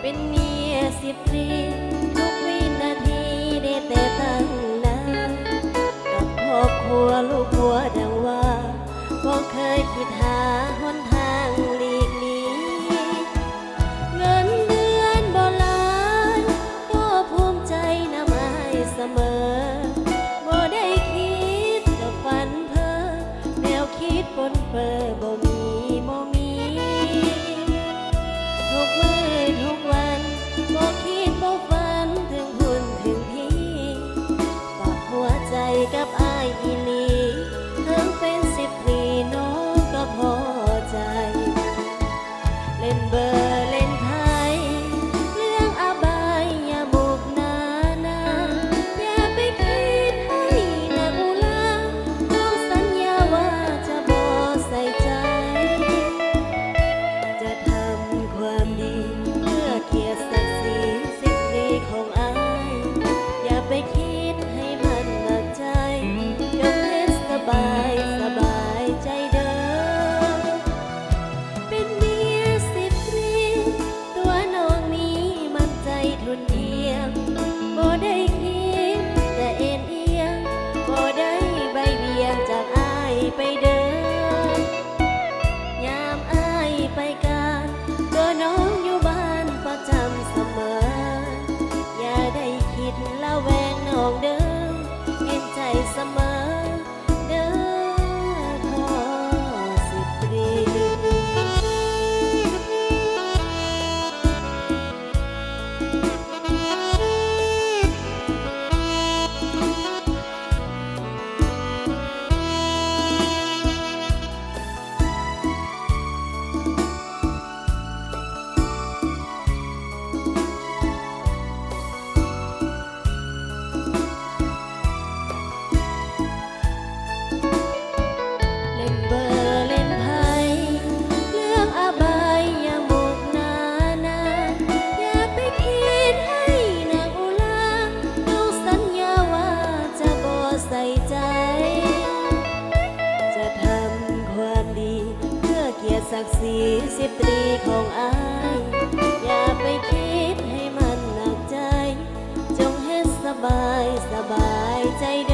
เป็นเมีย10 ปีทุกวินาทีได้แต่ตั้งหน้ากับครอบครัวลูกหัวดังว่าบ่เคยคิดหาหนทางหลีกหนีเงินเดือนบ่หลายก็ภูมิใจนำให้เสมอบ่ได้คิดจะฝันเพ้อแนวคิดปนเปื้อบ่มีทุกมื้อทุกวันบ่คิดบ่ฝันถึงหุ่นถึงพี่ฝากหัวใจกับอ้ายอีหลีถึงเป็น10 ปีน้องก็พอใจเล่นเบอร์เล่นไพ่เรื่องอบายอย่าบุกหนาอย่าไปคิดให้หนักอุลาน้องสัญญาว่าจะบ่ใส่ใจจะทำความดีเพื่อเกียรติศักดิ์ศรี10 ปีของอ้ายอย่าไปคิดให้มันหนักใจยกเล่นสบายใจเด้อเป็นเมีย10 ปีตัวน้องนี้มันใจทุนเทียมบ่ได้คิดแต่เอ็นเอียงบ่ได้ใบเบี่ยงจากอ้ายไปเด้อยามอ้ายไปการตัวน้องอยู่บ้านประจำเสมออย่าได้คิดละแวงน้องเด้อเห็นใจเสมอเด้อพอ10 ปี เล่นเบอร์เล่นไพ่เรื่องอบายอย่ามุกหนาอย่าไปคิดให้หนักอุลาน้องสัญญาว่าจะบ่ใส่ใจ จะทำความดีเพื่อเกียรติศักดิ์ศรี10 ปีของอ้ายอย่าไปคิดให้มันหนักใจจงเฮ็ดสบายใจเด้อ